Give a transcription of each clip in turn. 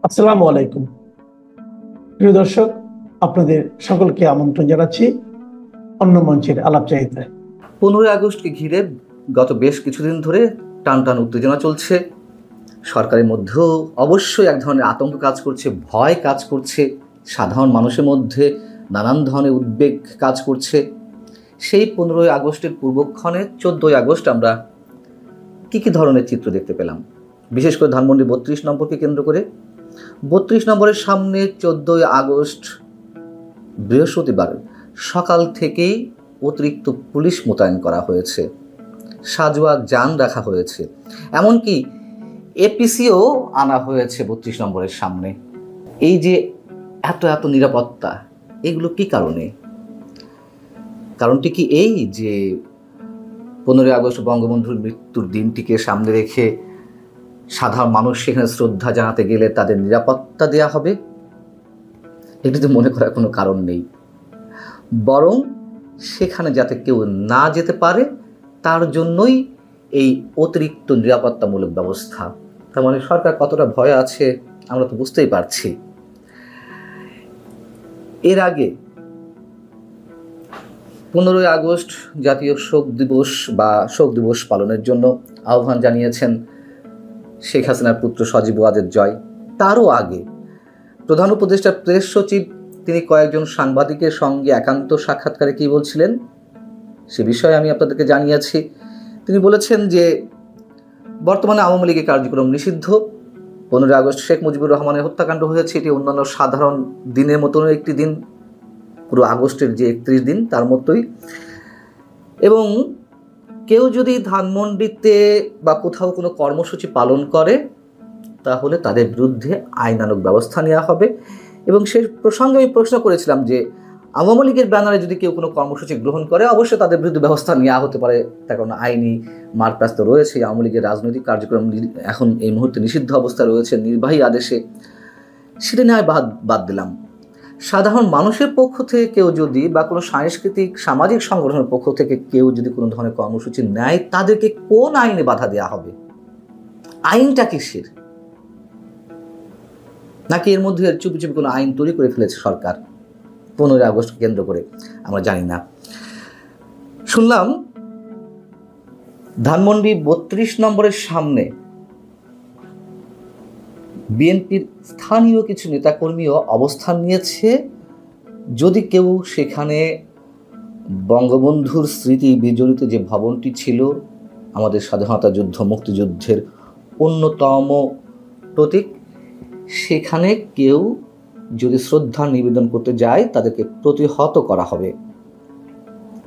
আসসালামু আলাইকুম। প্রিয় দর্শক, আপনাদের সকলকে আমন্ত্রণ জানাচ্ছি অন্য মঞ্চের আলাপচারিতায়। 15ই আগস্টকে ঘিরে গত বেশ কিছুদিন ধরে টান টান উত্তেজনা চলছে। সরকারের মধ্যেও অবশ্যই এক ধরনের আতঙ্ক কাজ করছে, ভয় কাজ করছে, সাধারণ মানুষের মধ্যে নানান ধরনের উদ্বেগ কাজ করছে। সেই 15ই আগস্টের পূর্বক্ষণে 14ই আগস্ট আমরা কী ধরনের চিত্র দেখতে পেলাম, বিশেষ করে ধানমন্ডি 32 নম্বরকে কেন্দ্র করে। 32 নম্বরের সামনে 14ই আগস্ট বৃহস্পতিবার সকাল থেকেই অতিরিক্ত পুলিশ মোতায়েন করা হয়েছে, সাজোয়া যান রাখা হয়েছে, এমনকি এপিসিও আনা হয়েছে 32 নম্বরের সামনে। এই যে এত এত নিরাপত্তা, এগুলো কি কারণে? কারণটি কি এই যে 15ই আগস্ট বঙ্গবন্ধুর মৃত্যুর দিনটিকে সামনে রেখে সাধারণ মানুষ সেখানে শ্রদ্ধা জানাতে গেলে তাদের নিরাপত্তা দেয়া হবে? এটিতে মনে করার কোনো কারণ নেই, বরং সেখানে যাতে কেউ না যেতে পারে তার জন্যই এই অতিরিক্ত নিরাপত্তামূলক ব্যবস্থা। তার মানে সরকার কতটা ভয় আছে আমরা তো বুঝতেই পারছি। এর আগে 15ই আগস্ট জাতীয় শোক দিবস বা শোক দিবস পালনের জন্য আহ্বান জানিয়েছেন শেখ হাসিনার পুত্র সজীব ওয়াজেদ জয়। তারও আগে প্রধান উপদেষ্টা প্রেস সচিব তিনি কয়েকজন সাংবাদিকের সঙ্গে একান্ত সাক্ষাৎকারে কী বলছিলেন সে বিষয়ে আমি আপনাদেরকে জানিয়েছি। তিনি বলেছেন যে বর্তমানে আওয়ামী লীগের কার্যক্রম নিষিদ্ধ। 15ই আগস্ট শেখ মুজিবুর রহমানের হত্যাকাণ্ড হয়েছে, এটি অন্যান্য সাধারণ দিনের মতন একটি দিন, পুরো আগস্টের যে 31 দিন তার মতোই। এবং কেউ যদি ধানমন্ডিতে বা কোথাও কোনো কর্মসূচি পালন করে তাহলে তাদের বিরুদ্ধে আইনানুগ ব্যবস্থা নেওয়া হবে। এবং সে প্রসঙ্গে আমি প্রশ্ন করেছিলাম যে আওয়ামী লীগের ব্যানারে যদি কেউ কোনো কর্মসূচি গ্রহণ করে অবশ্যই তাদের বিরুদ্ধে ব্যবস্থা নেওয়া হতে পারে, তার কারণ আইনি মারপ্রাস্ত রয়েছে। আওয়ামী লীগের রাজনৈতিক কার্যক্রম এখন এই মুহূর্তে নিষিদ্ধ অবস্থায় রয়েছে নির্বাহী আদেশে, সেটা নিয়ে বাদ দিলাম। সাধারণ মানুষের পক্ষ থেকে কেউ যদি বা কোনো সাংস্কৃতিক সামাজিক সংগঠনের পক্ষ থেকে কেউ যদি কোনো ধরনের কর্মসূচি নেয় তাদেরকে কোন আইনে বাধা দেওয়া হবে? আইনটা কিসের? নাকি এর মধ্যে চুপি চুপি কোনো আইন তৈরি করে ফেলেছে সরকার 15ই আগস্ট কেন্দ্র করে? আমরা জানি না। শুনলাম ধানমন্ডি 32 নম্বরের সামনে বিএনপির স্থানীয় কিছু নেতাকর্মীও অবস্থান নিয়েছে, যদি কেউ সেখানে বঙ্গবন্ধুর স্মৃতি বিজড়িত যে ভবনটি ছিল আমাদের স্বাধীনতা যুদ্ধ মুক্তিযুদ্ধের অন্যতম প্রতীক, সেখানে কেউ যদি শ্রদ্ধা নিবেদন করতে যায় তাদেরকে প্রতিহত করা হবে।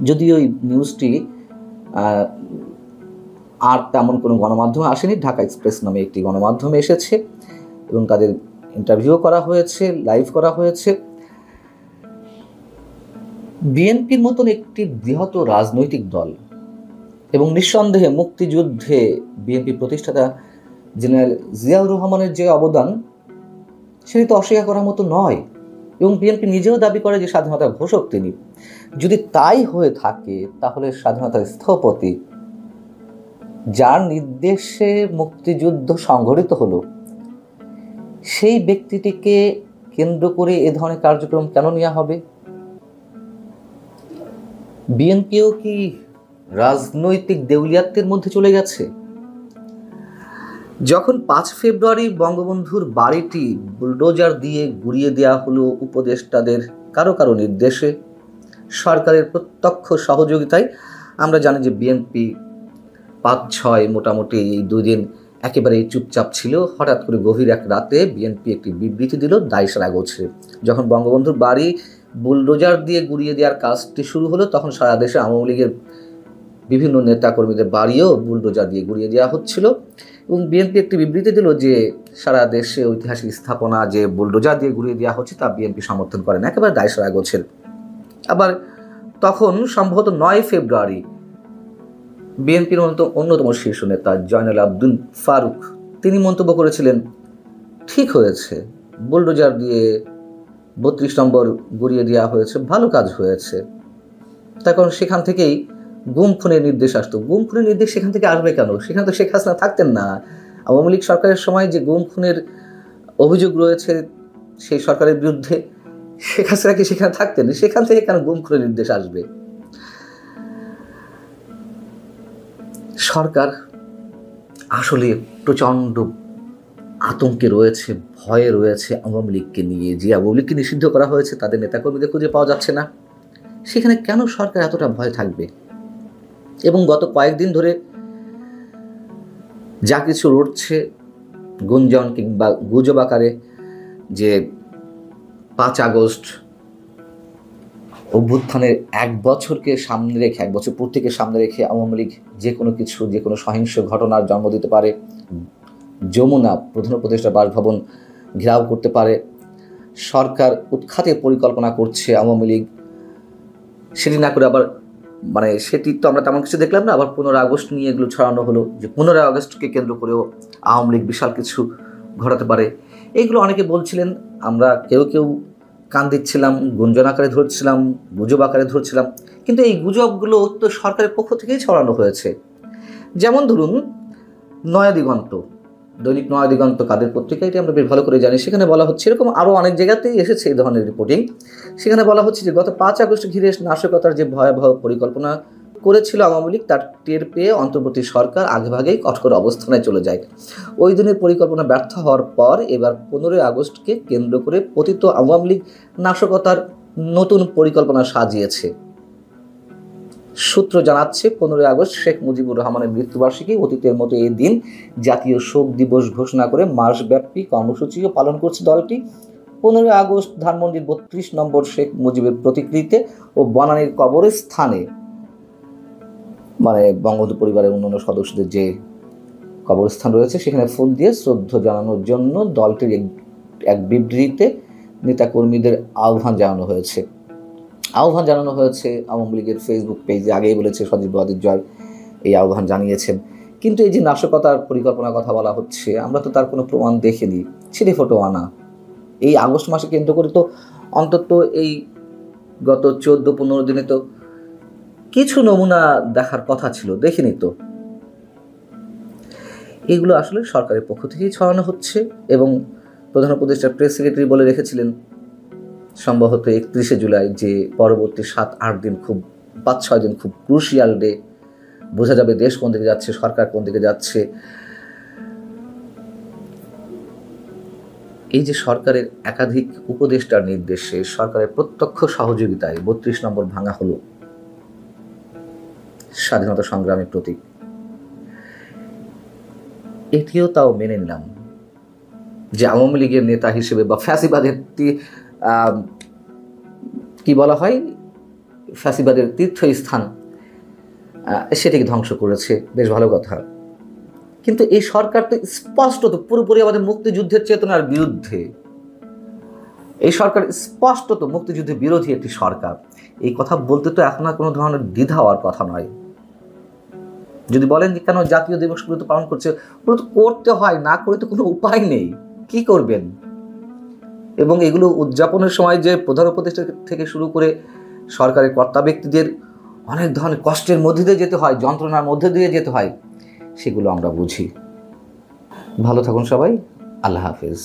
যদিও এই নিউজটি আর তেমন কোনো গণমাধ্যমে আসেনি, ঢাকা এক্সপ্রেস নামে একটি গণমাধ্যমে এসেছে এবং তাদের ইন্টারভিউ করা হয়েছে, লাইভ করা হয়েছে। বিএনপির মতন একটি বৃহৎ রাজনৈতিক দল এবং নিঃসন্দেহে মুক্তিযুদ্ধে বিএনপি প্রতিষ্ঠাতা জেনারেল জিয়াউর রহমানের যে অবদান সেটি তো অস্বীকার করার মতো নয়, এবং বিএনপি নিজেও দাবি করে যে স্বাধীনতার ঘোষক তিনি। যদি তাই হয়ে থাকে তাহলে স্বাধীনতার স্থপতি, যার নির্দেশে মুক্তিযুদ্ধ সংঘটিত হলো, সেই ব্যক্তিটিকে কেন্দ্র করে এ ধরনের কার্যক্রম কেন নেওয়া হবে? বিএনপিও কি রাজনৈতিক দেউলিয়াত্বের মধ্যে চলে গেছে? যখন 5 ফেব্রুয়ারি বঙ্গবন্ধুর বাড়িটি বুলডোজার দিয়ে গুড়িয়ে দেওয়া হলো উপদেষ্টাদের কারো কারো নির্দেশে, সরকারের প্রত্যক্ষ সহযোগিতায়, আমরা জানি যে বিএনপি 5-6 মোটামুটি এই 2 দিন একেবারেই চুপচাপ ছিল। হঠাৎ করে গভীর এক রাতে বিএনপি একটি বিবৃতি দিল দায়সারা গোছে। যখন বঙ্গবন্ধুর বাড়ি বুলডোজার দিয়ে গুড়িয়ে দেওয়ার কাজটি শুরু হলো তখন সারা দেশে আওয়ামী লীগের বিভিন্ন নেতাকর্মীদের বাড়িও বুলডোজার দিয়ে গুড়িয়ে দেওয়া হচ্ছিল এবং বিএনপি একটি বিবৃতি দিল যে সারা দেশে ঐতিহাসিক স্থাপনা যে বুলডোজার দিয়ে গুড়িয়ে দেওয়া হচ্ছে তা বিএনপি সমর্থন করে না, একেবারে দায়সারা গোছের। আবার তখন সম্ভবত 9 ফেব্রুয়ারি বিএনপির অন্যতম শীর্ষ নেতা জয়নাল আবদিন ফারুক তিনি মন্তব্য করেছিলেন, ঠিক হয়েছে, বুলডোজার দিয়ে 32 নম্বর গুড়িয়ে দেওয়া হয়েছে, ভালো কাজ হয়েছে। তার কারণ সেখান থেকেই গুম খুনের নির্দেশ আসতো। গুম খুনের নির্দেশ সেখান থেকে আসবে কেন? সেখানে তো শেখ হাসিনা থাকতেন না। আওয়ামী লীগ সরকারের সময় যে গুম খুনের অভিযোগ রয়েছে সেই সরকারের বিরুদ্ধে, শেখ হাসিনা কি সেখানে থাকতেন? সেখান থেকে কেন গুম করে নির্দেশ আসবে? সরকার আসলে প্রচণ্ড আতঙ্কে রয়েছে, ভয়ে রয়েছে আওয়ামী লীগকে নিয়ে। যে আওয়ামী লীগকে নিষিদ্ধ করা হয়েছে তাদের নেতাকর্মীদের খুঁজে পাওয়া যাচ্ছে না, সেখানে কেন সরকার এতটা ভয় থাকবে? এবং গত কয়েকদিন ধরে যা কিছু রটছে গুঞ্জন কিংবা গুজব আকারে, যে 5 আগস্ট অভ্যুত্থানের 1 বছরকে সামনে রেখে, 1 বছর পূর্তিকে সামনে রেখে আওয়ামী লীগ যে কোনো সহিংস ঘটনার জন্ম দিতে পারে, যমুনা প্রধান উপদেষ্টা বাসভবন ঘেরাও করতে পারে, সরকার উৎখাতে পরিকল্পনা করছে আওয়ামী লীগ, সেটি না করে আবার সেটি তো আমরা তেমন কিছু দেখলাম না, আবার 15 আগস্ট নিয়ে এগুলো ছড়ানো হলো যে 15 আগস্টকে কেন্দ্র করেও আওয়ামী লীগ বিশাল কিছু ঘটাতে পারে। এইগুলো অনেকে বলছিলেন, আমরা কেউ কান দিচ্ছিলাম, গুঞ্জন আকারে ধরছিলাম, গুজব আকারে ধরছিলাম, কিন্তু এই গুজবগুলো তো সরকারের পক্ষ থেকেই ছড়ানো হয়েছে। যেমন ধরুন নয়া দিগন্ত, দৈনিক নয়া দিগন্ত কাদের পত্রিকা, এটি আমরা বেশ ভালো করে জানি। সেখানে বলা হচ্ছে, এরকম আরও অনেক জায়গাতেই এসেছে এই ধরনের রিপোর্টিং, সেখানে বলা হচ্ছে যে গত 5 আগস্ট ঘিরে নাশকতার যে ভয়াবহ পরিকল্পনা করেছিল আওয়ামী লীগ, তার টের পেয়ে অন্তর্বর্তী সরকার আগেভাগেই কঠোর অবস্থানে চলে যায়। ওই দিনের পরিকল্পনা ব্যর্থ হওয়ার পর এবার 15 আগস্টকে কেন্দ্র করে পতিত আওয়ামী লীগ নাশকতার নতুন পরিকল্পনা সাজিয়েছে। সূত্র জানাচ্ছে, 15 আগস্ট শেখ মুজিবুর রহমানের মৃত্যুবার্ষিকী, অতীতের মতো এই দিন জাতীয় শোক দিবস ঘোষণা করে মাসব্যাপী কর্মসূচিও পালন করছে দলটি। 15 আগস্ট ধানমন্ডির 32 নম্বর শেখ মুজিবের প্রতিকৃতিতে ও বনানীর কবরস্থানে, বঙ্গবন্ধু পরিবারের অন্যান্য সদস্যদের যে কবরস্থান রয়েছে, সেখানে ফুল দিয়ে শ্রদ্ধা জানানোর জন্য দলটির এক বিবৃতিতে নেতাকর্মীদের আহ্বান জানানো হয়েছে। আওয়ামী লীগের ফেসবুক পেজে আগেই বলেছে সজীব ওয়াজেদ জয় এই আহ্বান জানিয়েছেন। কিন্তু এই যে নাশকতার পরিকল্পনার কথা বলা হচ্ছে, আমরা তো তার কোনো প্রমাণ দেখিনি, ছিঁড়ে ফটো আনা। এই আগস্ট মাসে কেন্দ্র করে তো অন্তত এই গত 14-15 দিনে তো কিছু নমুনা দেখার কথা ছিল, দেখিনি তো। এগুলো আসলে সরকারের পক্ষ থেকেই ছড়ানো হচ্ছে। এবং প্রধান উপদেষ্টার প্রেস সেক্রেটারি বলে রেখেছিলেন সম্ভবত 31শে জুলাই যে পরবর্তী 7-8 দিন, 5-6 দিন খুব ক্রুশিয়াল ডে, বোঝা যাবে দেশ কোন দিকে যাচ্ছে, সরকার কোন দিকে যাচ্ছে। এই যে সরকারের একাধিক উপদেষ্টার নির্দেশে, সরকারের প্রত্যক্ষ সহযোগিতায় 32 নম্বর ভাঙা হলো, স্বাধীনতা সংগ্রামের প্রতীক, এটিও তাও মেনে নিলাম যে আওয়ামী লীগের নেতা হিসেবে বা ফ্যাসিবাদের কি বলা হয়, ফ্যাসিবাদের তীর্থস্থান, সেটিকে ধ্বংস করেছে, বেশ ভালো কথা। কিন্তু এই সরকার তো স্পষ্টত পুরোপুরি আমাদের মুক্তিযুদ্ধের চেতনার বিরুদ্ধে। এই সরকার স্পষ্টত মুক্তিযুদ্ধের বিরোধী একটি সরকার। এই কথা বলতে তো এখন আর কোনো ধরনের দ্বিধা হওয়ার কথা নয়। যদি বলেন যে কেন জাতীয় দিবসগুলো তো পালন করছে, ওগুলো তো করতে হয়, না করে তো কোনো উপায় নেই, কি করবেন? এবং এগুলো উদযাপনের সময় যে প্রধান উপদেষ্টা থেকে শুরু করে সরকারের কর্তা ব্যক্তিদের অনেক ধরনের কষ্টের মধ্যে দিয়ে যেতে হয়, যন্ত্রণার মধ্যে দিয়ে যেতে হয়, সেগুলো আমরা বুঝি। ভালো থাকুন সবাই, আল্লাহ হাফেজ।